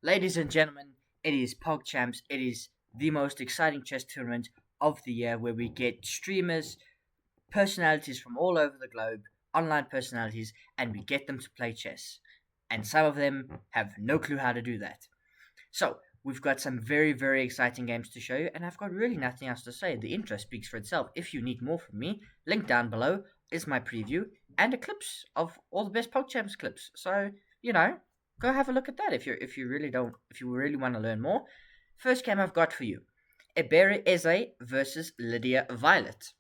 Ladies and gentlemen, it is PogChamps. It is the most exciting chess tournament of the year where we get streamers, personalities from all over the globe, online personalities, and we get them to play chess. And some of them have no clue how to do that. So, we've got some very, very exciting games to show you, and I've got really nothing else to say. The intro speaks for itself. If you need more from me, link down below is my preview and a clips of all the best PogChamps clips. So, you know, go have a look at that if you really want to learn more. First game I've got for you. Ebere Eze versus LydiaViolet.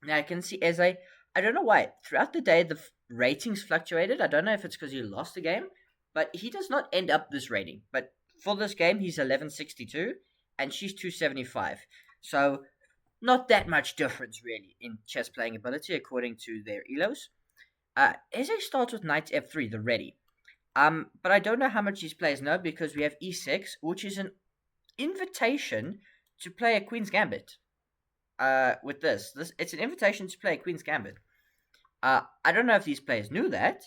Now I can see Eze. I don't know why. Throughout the day, the ratings fluctuated. I don't know if it's because he lost the game, but he does not end up this rating. But for this game, he's 1162, and she's 275. So not that much difference really in chess playing ability according to their elos. Eze starts with knight f3, the ready. But I don't know how much these players know because we have e6, which is an invitation to play a queen's gambit. With this it's an invitation to play a queen's gambit. I don't know if these players knew that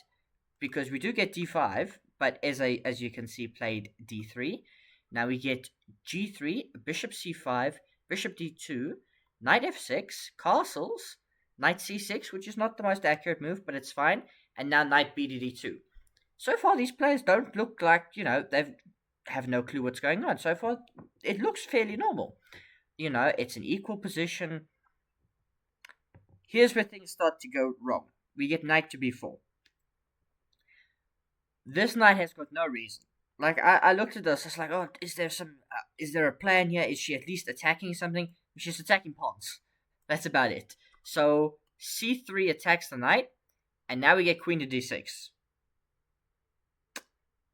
because we do get d5, but as you can see, played d3. Now we get g3, bishop c5, bishop d2, knight f6, castles, knight c6, which is not the most accurate move, but it's fine, and now knight b to d2. So far, these players don't look like, they have no clue what's going on. So far, it looks fairly normal. It's an equal position. Here's where things start to go wrong. We get knight to b4. This knight has got no reason. Like, I looked at this, it's like, oh, is there a plan here? Is she at least attacking something? She's attacking pawns. That's about it. So, c3 attacks the knight, and now we get queen to d6.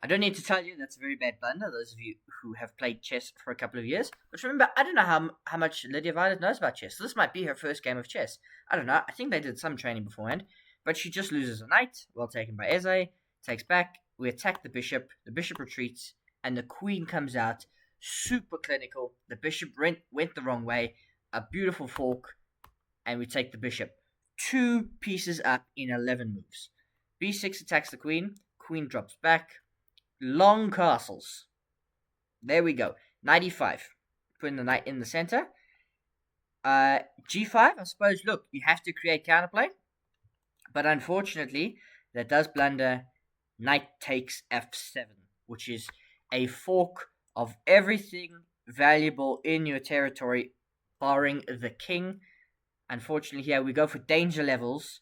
I don't need to tell you that's a very bad blunder, those of you who have played chess for a couple of years. But remember, I don't know how much LydiaViolet knows about chess. So this might be her first game of chess. I don't know. I think they did some training beforehand. But she just loses a knight, well taken by Eze, takes back, we attack the bishop retreats, and the queen comes out. Super clinical. The bishop went the wrong way. A beautiful fork, and we take the bishop. 2 pieces up in 11 moves. b6 attacks the queen drops back. Long castles. There we go. Knight e5. Putting the knight in the center. g5, I suppose, look, you have to create counterplay. But unfortunately, that does blunder. Knight takes f7, which is a fork of everything valuable in your territory, barring the king. Unfortunately, here we go for danger levels.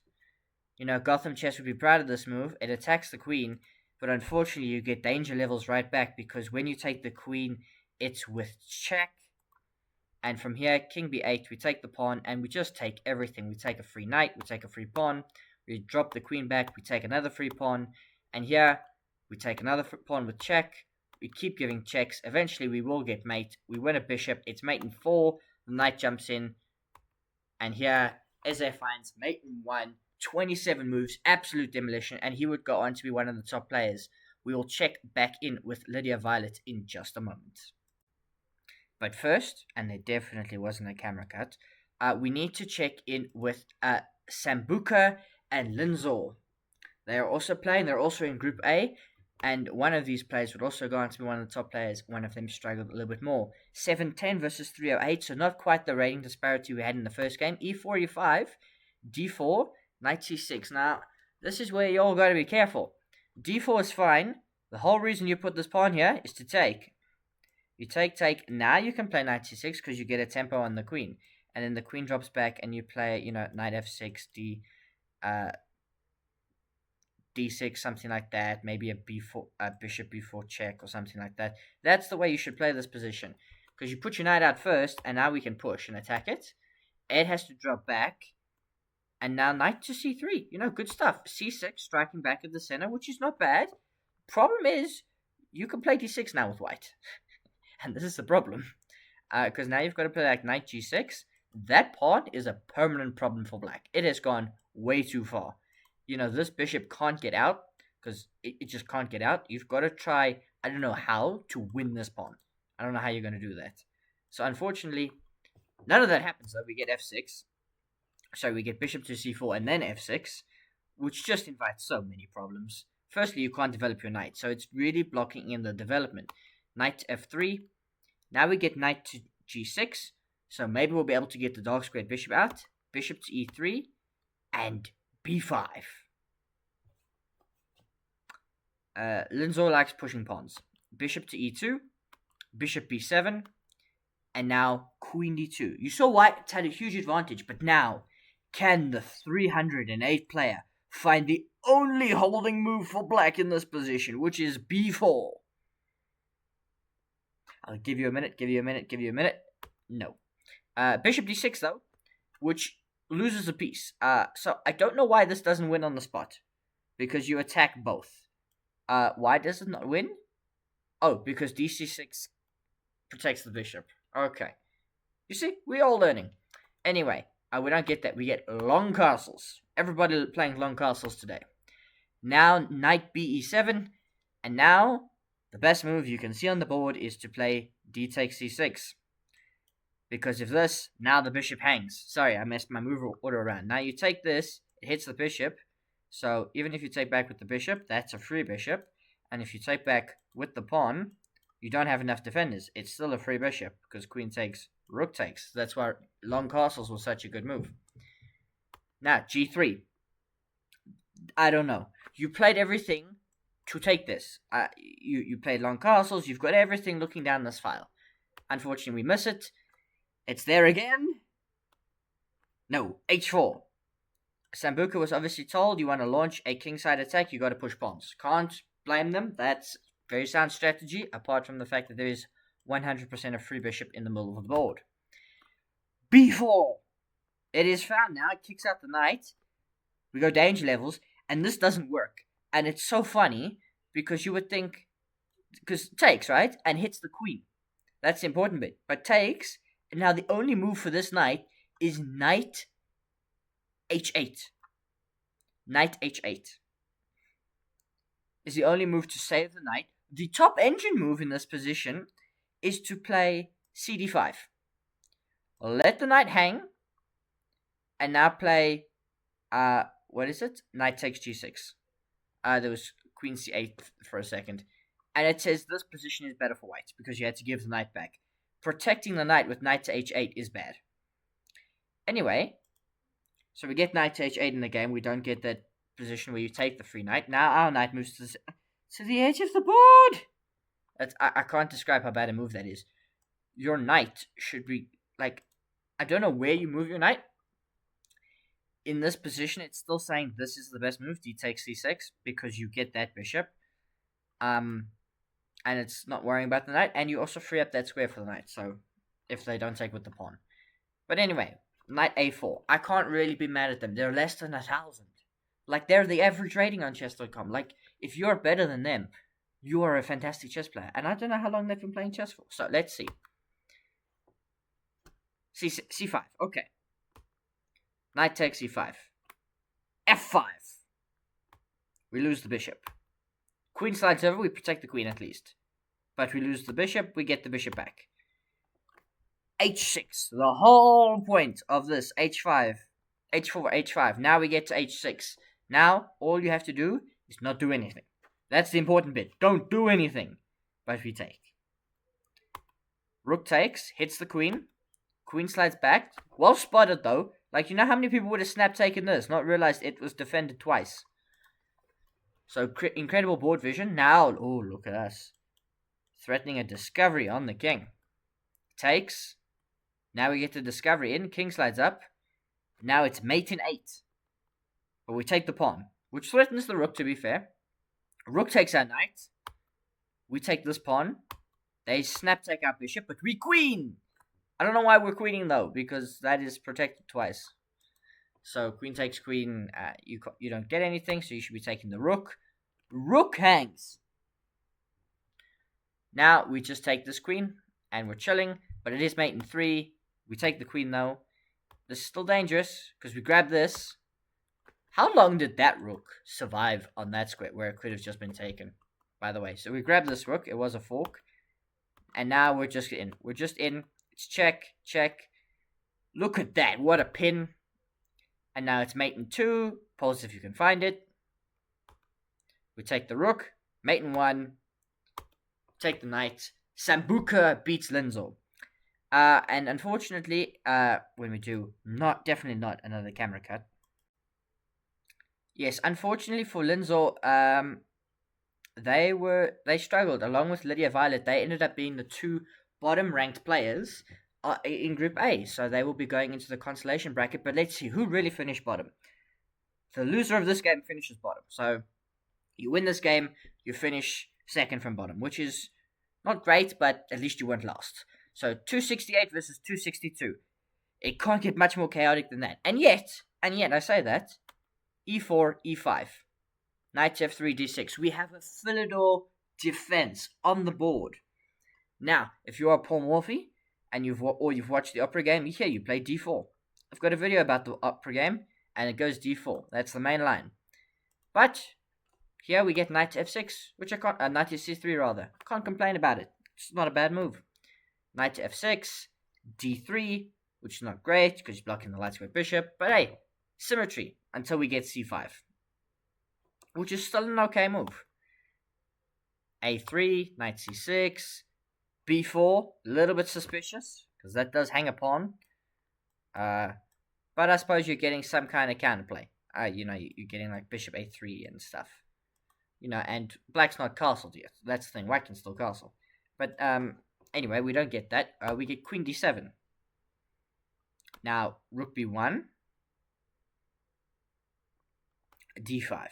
Gotham Chess would be proud of this move. It attacks the queen. But unfortunately, you get danger levels right back because when you take the queen, it's with check. And from here, king b8, we take the pawn and we just take everything. We take a free knight, we take a free pawn, we drop the queen back, we take another free pawn. And here, we take another pawn with check. We keep giving checks. Eventually, we will get mate. We win a bishop. It's mate in 4. The knight jumps in. And here, Eze finds mate in 1. 27 moves, absolute demolition, and he would go on to be one of the top players. We will check back in with LydiaViolet in just a moment. But first, and there definitely wasn't a camera cut, we need to check in with Sambucha and Linzor. They are also playing, they're also in Group A, and one of these players would also go on to be one of the top players. One of them struggled a little bit more. 710 versus 308, so not quite the rating disparity we had in the first game. E4, E5, D4, knight c6. Now, this is where you all got to be careful. d4 is fine. The whole reason you put this pawn here is to take. You take. Now you can play knight c6 because you get a tempo on the queen. And then the queen drops back and you play, knight f6, d6, something like that. Maybe a bishop b4 check or something like that. That's the way you should play this position. Because you put your knight out first and now we can push and attack it. It has to drop back. And now knight to c3. Good stuff. c6, striking back at the center, which is not bad. Problem is, you can play d6 now with white. And this is the problem. Because now you've got to play like knight g6. That pawn is a permanent problem for black. It has gone way too far. This bishop can't get out. Because it just can't get out. You've got to try, I don't know how, to win this pawn. I don't know how you're going to do that. So unfortunately, none of that happens though. We get f6. So we get bishop to c4 and then f6, which just invites so many problems. firstly, you can't develop your knight, so it's really blocking in the development. Knight to f3. Now we get knight to g6, so maybe we'll be able to get the dark squared bishop out. Bishop to e3, and b5. Linzor likes pushing pawns. Bishop to e2, bishop b7, and now queen d2. You saw white had a huge advantage, but now, can the 308 player find the only holding move for black in this position, which is b4? I'll give you a minute, No. Bishop d6, though, which loses a piece. So I don't know why this doesn't win on the spot, because you attack both. Why does it not win? Oh, because dc6 protects the bishop. Okay. You see, we're all learning. Anyway, we don't get that. We get long castles. Everybody playing long castles today. Now, knight be7. And now, the best move you can see on the board is to play d takes c6. Because of this, now the bishop hangs. Sorry, I messed my move order around. Now you take this, it hits the bishop. So even if you take back with the bishop, that's a free bishop. And if you take back with the pawn, you don't have enough defenders. It's still a free bishop, because queen takes, rook takes. That's why long castles was such a good move. Now, g3. I don't know. You played everything to take this. You played long castles. You've got everything looking down this file. Unfortunately, we miss it. It's there again. No, h4. Sambucha was obviously told you want to launch a kingside attack, you got to push pawns. Can't blame them. That's very sound strategy, apart from the fact that there is 100% of free bishop in the middle of the board. b4. It is found now. It kicks out the knight. We go danger levels, and this doesn't work. And it's so funny, because you would think, because takes, right? And hits the queen. That's the important bit. But takes, and now the only move for this knight is knight h8. Knight h8 is the only move to save the knight. The top engine move in this position is to play cd5. Let the knight hang, and now play, what is it? Knight takes g6. There was queen c8 for a second. And it says this position is better for white, because you had to give the knight back. Protecting the knight with knight to h8 is bad. Anyway, so we get knight to h8 in the game. We don't get that position where you take the free knight. Now our knight moves to the edge of the board. I can't describe how bad a move that is. Your knight should be, like, I don't know where you move your knight. In this position, it's still saying this is the best move, d takes c6, because you get that bishop. And it's not worrying about the knight, and you also free up that square for the knight, so if they don't take with the pawn. But anyway, knight a4. I can't really be mad at them. They're less than 1,000. Like, they're the average rating on chess.com. Like, if you're better than them, you are a fantastic chess player. And I don't know how long they've been playing chess for. So, let's see. c5. Okay. Knight takes c5. f5. We lose the bishop. Queen slides over, we protect the queen at least. But we lose the bishop, we get the bishop back. h6. The whole point of this, h5. h4, h5. Now we get to h6. Now, all you have to do is not do anything. That's the important bit. Don't do anything. But we take. Rook takes, hits the queen. Queen slides back. Well spotted though. Like, you know how many people would have snap taken this, not realized it was defended twice. So, incredible board vision. Now, oh, look at us. Threatening a discovery on the king. Takes. Now we get the discovery in. King slides up. Now it's mate in 8. But we take the pawn, which threatens the rook, to be fair. Rook takes our knight. We take this pawn. They snap take our bishop, but we queen! I don't know why we're queening, though, because that is protected twice. So, queen takes queen, you don't get anything, so you should be taking the rook. Rook hangs. Now, we just take this queen, and we're chilling, but it is mate in 3. We take the queen, though. This is still dangerous, because we grab this. How long did that rook survive on that square, where it could have just been taken? By the way, so we grab this rook, it was a fork. And now we're just in. We're just in. It's check, check. Look at that, what a pin. And now it's mate in 2. Pause if you can find it. We take the rook, mate in 1, take the knight. Sambucha beats Linzor. And unfortunately, when we do definitely not another camera cut. Yes, unfortunately for Linzor, they struggled along with LydiaViolet. They ended up being the 2 bottom ranked players in Group A, so they will be going into the consolation bracket. But let's see who really finished bottom. The loser of this game finishes bottom. So you win this game, you finish second from bottom, which is not great, but at least you weren't last. So 268 versus 262. It can't get much more chaotic than that. And yet, I say that, e4, e5, knight f3, d6. We have a Philidor defense on the board. Now, if you are Paul Morphy and you've watched the opera game, here you play d4. I've got a video about the opera game, and it goes d4. That's the main line. But here we get knight f6, which I can't. Knight c3 rather. Can't complain about it. It's not a bad move. Knight f6, d3, which is not great because you're blocking the light square bishop. But hey, symmetry until we get c5, which is still an okay move. a3, knight c6, b4, a little bit suspicious because that does hang a pawn. But I suppose you're getting some kind of counterplay. You're getting like bishop a3 and stuff. And black's not castled yet. That's the thing. White can still castle. But anyway, we don't get that. We get queen d7. Now, rook b1. d5.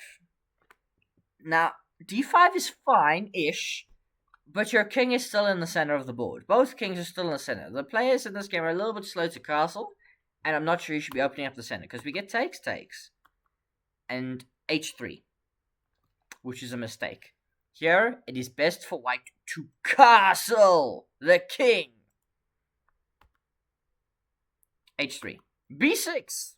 Now, d5 is fine-ish, but your king is still in the center of the board. Both kings are still in the center. The players in this game are a little bit slow to castle, and I'm not sure you should be opening up the center, because we get takes, and h3, which is a mistake. Here, it is best for white to castle the king. h3. b6.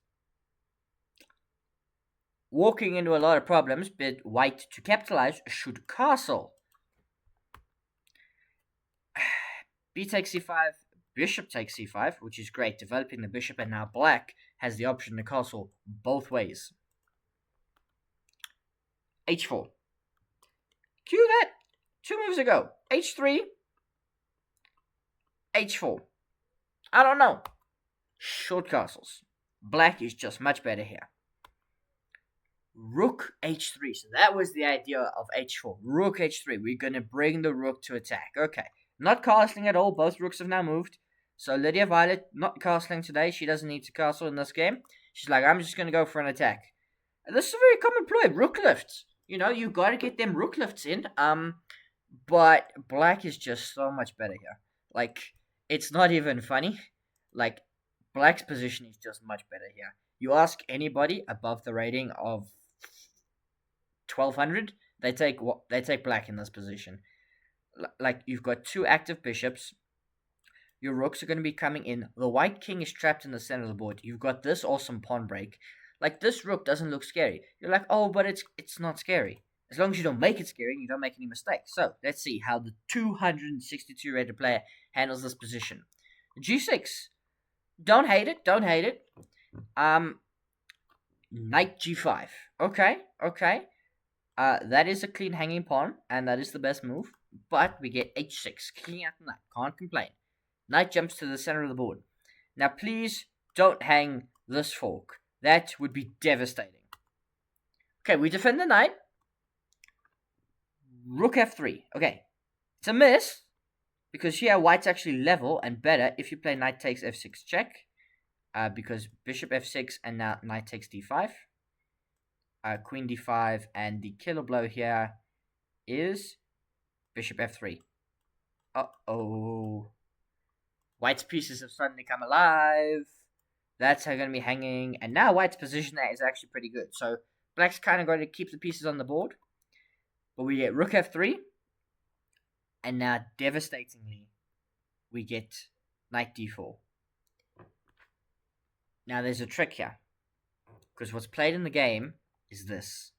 Walking into a lot of problems, but white, to capitalize, should castle. B takes c5, bishop takes c5, which is great, developing the bishop, and now black has the option to castle both ways. h4. Cue that 2 moves ago. h3, h4. I don't know. Short castles. Black is just much better here. Rook h3. So that was the idea of h4. Rook h3. We're going to bring the rook to attack. Okay. Not castling at all. Both rooks have now moved. So LydiaViolet not castling today. She doesn't need to castle in this game. She's like, I'm just going to go for an attack. And this is a very common ploy. Rook lifts. You got to get them rook lifts in. But black is just so much better here. Like, it's not even funny. Like, black's position is just much better here. You ask anybody above the rating of 1200, they take black in this position. Like, you've got 2 active bishops. Your rooks are going to be coming in. The white king is trapped in the center of the board. You've got this awesome pawn break. Like, this rook doesn't look scary. You're like, oh, but it's not scary. As long as you don't make it scary and you don't make any mistakes. So, let's see how the 262 rated player handles this position. g6. Don't hate it. Knight g5. Okay. That is a clean hanging pawn, and that is the best move. But we get h6, kicking out the knight. Can't complain. Knight jumps to the center of the board. Now, please don't hang this fork. That would be devastating. Okay, we defend the knight. Rook f3. Okay, it's a miss, because here white's actually level and better if you play knight takes f6 check. Because bishop f6 and now knight takes d5. Queen d5, and the killer blow here is bishop f3. Uh-oh. White's pieces have suddenly come alive. That's how going to be hanging. And now white's position there is actually pretty good. So black's kind of going to keep the pieces on the board. But we get rook f3. And now, devastatingly, we get knight d4. Now, there's a trick here. Because what's played in the game is this.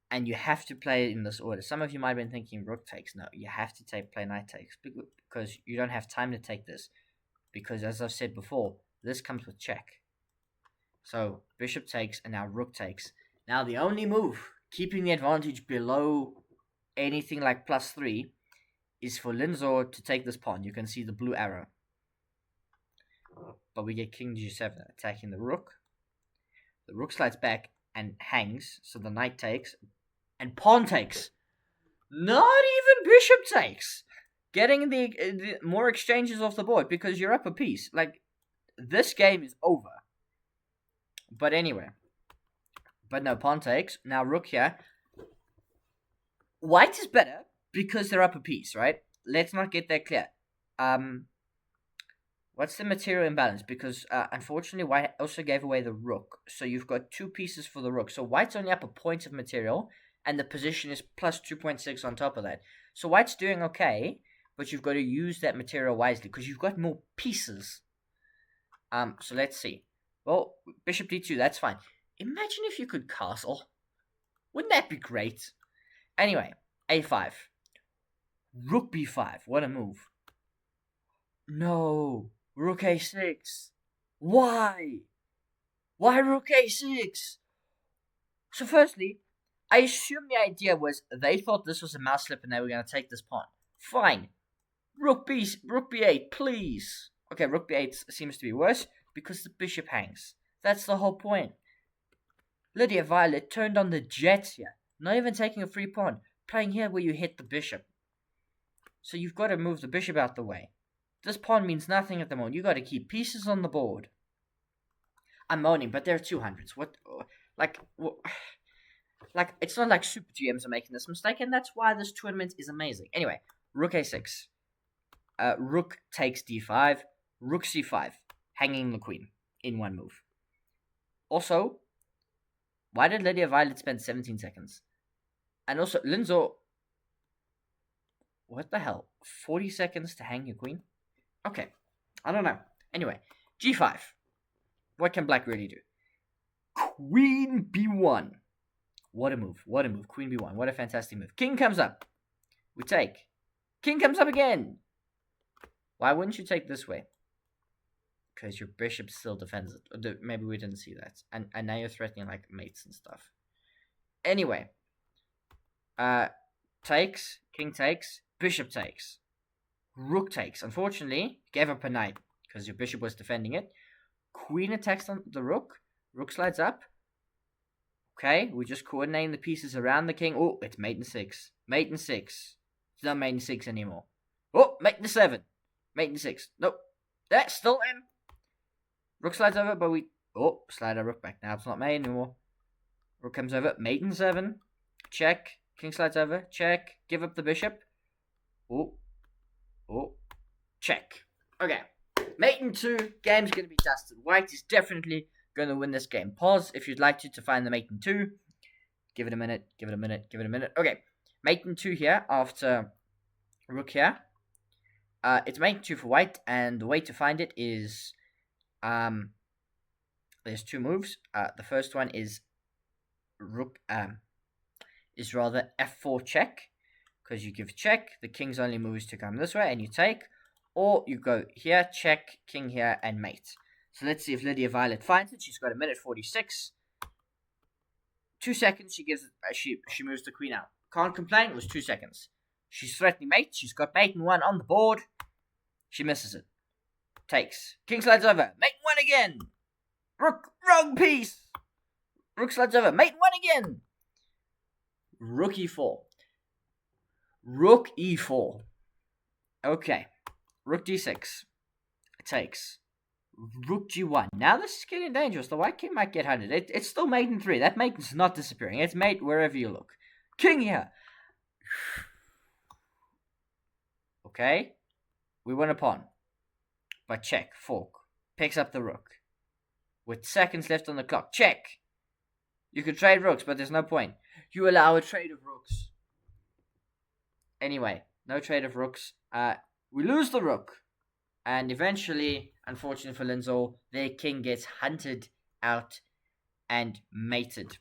And you have to play it in this order. Some of you might have been thinking rook takes. No, you have to play knight takes. Because you don't have time to take this. Because, as I've said before, this comes with check. So, bishop takes and now rook takes. Now, the only move keeping the advantage below anything like +3 is for Linzor to take this pawn. You can see the blue arrow. But we get king g7 attacking the rook. The rook slides back and hangs, so the knight takes, and pawn takes. Not even bishop takes. Getting the more exchanges off the board because you're up a piece. Like, this game is over. But anyway. But no, pawn takes. Now rook here. White is better because they're up a piece, right? Let's not get that clear. What's the material imbalance? Because unfortunately, white also gave away the rook. So you've got 2 pieces for the rook. So white's only up a point of material, and the position is plus 2.6 on top of that. So white's doing okay, but you've got to use that material wisely because you've got more pieces. So let's see. Well, bishop d2, that's fine. Imagine if you could castle. Wouldn't that be great? Anyway, a5. Rook b5. What a move. No. Rook a6. Why? Why rook a6? So firstly, I assume the idea was they thought this was a mouse slip and they were going to take this pawn. Fine. Rook b8, please. Okay, rook b8 seems to be worse because the bishop hangs. That's the whole point. LydiaViolet turned on the jets here. Not even taking a free pawn. Playing here where you hit the bishop. So you've got to move the bishop out the way. This pawn means nothing at the moment. You've got to keep pieces on the board. I'm moaning, but there are 200s. What? Like, it's not like super GMs are making this mistake, and that's why this tournament is amazing. Anyway, rook a6. Rook takes d5. Rook c5. Hanging the queen in one move. Also, why did LydiaViolet spend 17 seconds? And also, Linzor... What the hell? 40 seconds to hang your queen? Okay, I don't know. Anyway, g5. What can black really do? Queen b1. What a move. What a move. Queen b1. What a fantastic move. King comes up. We take. King comes up again. Why wouldn't you take this way? Because your bishop still defends it. Maybe we didn't see that. And now you're threatening like mates and stuff. Anyway. Takes. King takes. Bishop takes. Rook takes. Unfortunately, gave up a knight because your bishop was defending it. Queen attacks on the rook. Rook slides up. Okay, we're just coordinating the pieces around the king. Oh, it's mate in 6. Mate in 6. It's not mate in 6 anymore. Oh, mate in 7. Mate in 6. Nope. That's still M. Rook slides over, but we... Oh, slide our rook back. Now it's not mate anymore. Rook comes over. Mate in 7. Check. King slides over. Check. Give up the bishop. Oh. Oh. Check. Okay. Mate in 2. Game's going to be dusted. White is definitely going to win this game. Pause if you'd like to find the mate in 2. Give it a minute. Give it a minute. Give it a minute. Okay. Mate in 2 here after rook here. It's mate in 2 for white, and the way to find it is there's 2 moves. The first one is rook is rather f4 check, because you give check, the king's only moves to come this way, and you take, or you go here, check, king here, and mate. So let's see if LydiaViolet finds it. She's got a minute 46. 2 seconds, she gives she moves the queen out. Can't complain, it was 2 seconds. She's threatening mate, she's got mate in 1 on the board. She misses it. Takes. King slides over. Mate 1 again. Rook, wrong piece. Rook slides over. Mate 1 again. Rook e4. Rook e4. Okay. Rook d6. Takes. Rook g1. Now this is getting dangerous. The white king might get hunted. It's still mate in 3. That mate is not disappearing. It's mate wherever you look. King here. Okay. We win a pawn. But check. Fork. Picks up the rook. With seconds left on the clock. Check. You could trade rooks, but there's no point. You allow a trade of rooks. Anyway, no trade of rooks. We lose the rook. And eventually, unfortunately for Linzor, their king gets hunted out and mated.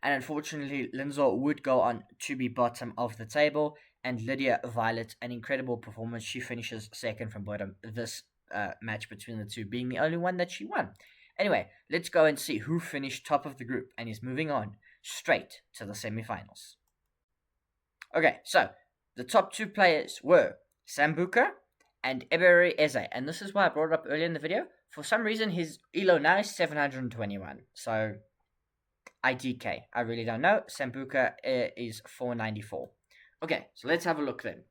And unfortunately, Linzor would go on to be bottom of the table. And LydiaViolet, an incredible performance. She finishes second from bottom. This match between the two being the only one that she won. Anyway, let's go and see who finished top of the group and is moving on straight to the semifinals. Okay, so the top 2 players were Sambucha and Ebere Eze, and this is why I brought it up earlier in the video. For some reason, his elo now is 721, so IDK. I really don't know. Sambucha is 494. Okay, so let's have a look then.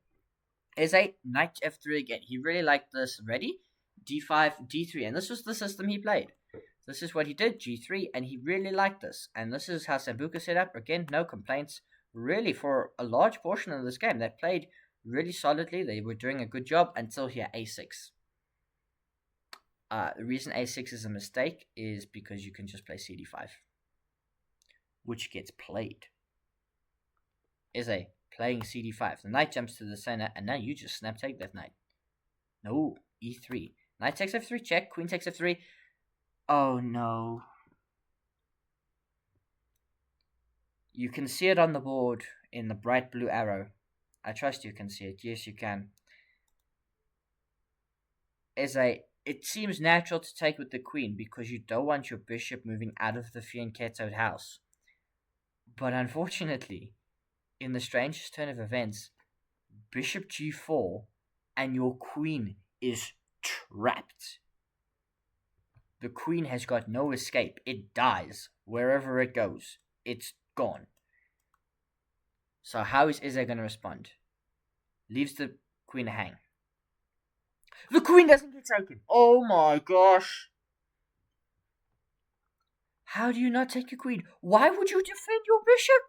Eze, knight f3 again. He really liked this already. d5, d3, and this was the system he played. This is what he did, g3, and he really liked this. And this is how Sambucha set up. Again, no complaints. Really, for a large portion of this game, they played really solidly. They were doing a good job until here, a6. The reason a6 is a mistake is because you can just play cd5, which gets played. Eze playing cd5. The knight jumps to the center, and now you just snap take that knight. No, e3. Knight takes f3, check. Queen takes f3. Oh no. You can see it on the board in the bright blue arrow. I trust you can see it. Yes, you can. It seems natural to take with the queen because you don't want your bishop moving out of the fianchettoed house. But unfortunately, in the strangest turn of events, bishop g4 and your queen is trapped. The queen has got no escape. It dies wherever it goes. It's gone. So how is Eze going to respond? Leaves the queen hang. The queen doesn't get taken. Oh my gosh. How do you not take your queen? Why would you defend your bishop?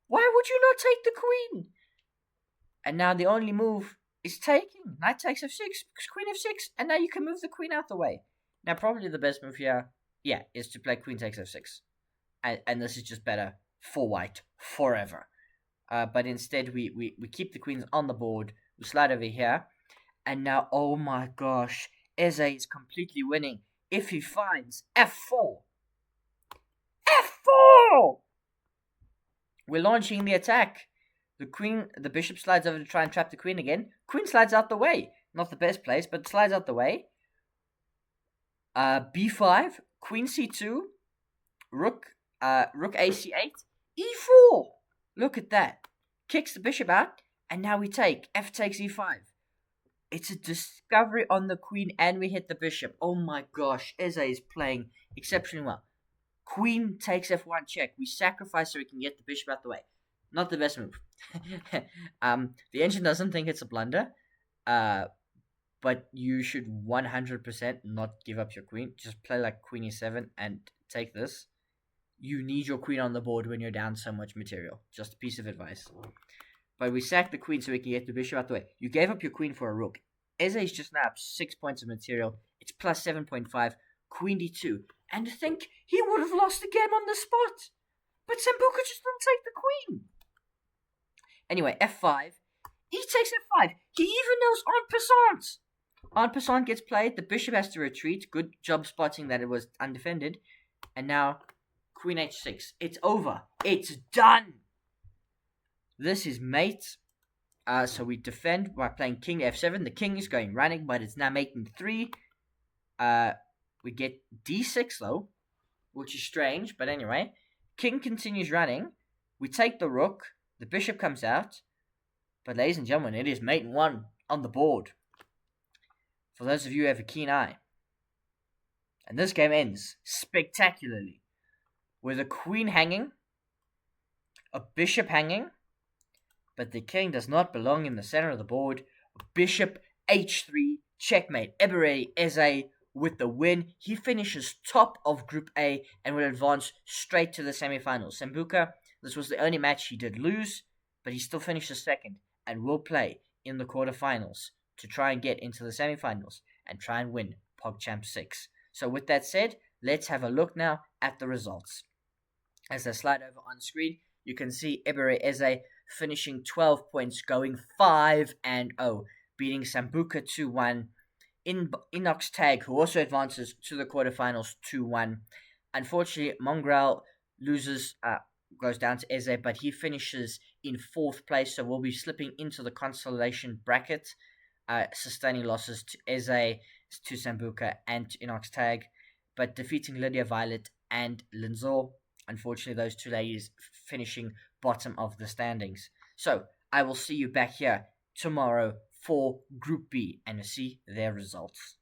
Why would you not take the queen? And now the only move is taking. Knight takes f6, queen f6, and now you can move the queen out the way. Now probably the best move here, is to play queen takes f6. And this is just better for white forever. But instead we keep the queens on the board. We slide over here. And now, oh my gosh, Eze is completely winning if he finds f4. F4! We're launching the attack. The bishop slides over to try and trap the queen again. Queen slides out the way. Not the best place, but slides out the way. b5, queen c2, rook ac8, e4. Look at that. Kicks the bishop out, and now we take. F takes e5. It's a discovery on the queen, and we hit the bishop. Oh my gosh, Eze is playing exceptionally well. Queen takes f1 check. We sacrifice so we can get the bishop out the way. Not the best move. The engine doesn't think it's a blunder, but you should 100% not give up your queen. Just play like queen e7 and take this. You need your queen on the board when you're down so much material. Just a piece of advice. But we sack the queen so we can get the bishop out the way. You gave up your queen for a rook. Eze is just now up 6 points of material. It's plus 7.5. Queen d2. And to think he would have lost the game on the spot. But Sambucha just didn't take the queen. Anyway, f5. He takes f5. He even knows en passant. En passant gets played. The bishop has to retreat. Good job spotting that it was undefended. And now, queen h6. It's over. It's done. This is mate. So we defend by playing king f7. The king is going running, but it's now making 3. We get d6 though, which is strange, but anyway. King continues running. We take the rook. The bishop comes out. But ladies and gentlemen, it is mate 1 on the board. For those of you who have a keen eye. And this game ends spectacularly. With a queen hanging. A bishop hanging. But the king does not belong in the center of the board. Bishop h3, checkmate. Ebere Eze with the win. He finishes top of Group A and will advance straight to the semifinals. Sambucha, this was the only match he did lose, but he still finishes second and will play in the quarterfinals to try and get into the semifinals and try and win PogChamps 6. So with that said, let's have a look now at the results. As I slide over on screen, you can see Ebere Eze finishing 12 points, going 5-0, beating Sambucha 2-1. Inoxtag, who also advances to the quarterfinals 2-1. Unfortunately, Mongraal goes down to Eze, but he finishes in 4th place, so we'll be slipping into the consolation bracket, sustaining losses to Eze, to Sambucha, and to Inoxtag. but defeating LydiaViolet and Linzor. Unfortunately, those two ladies finishing bottom of the standings. So I will see you back here tomorrow for Group B and see their results.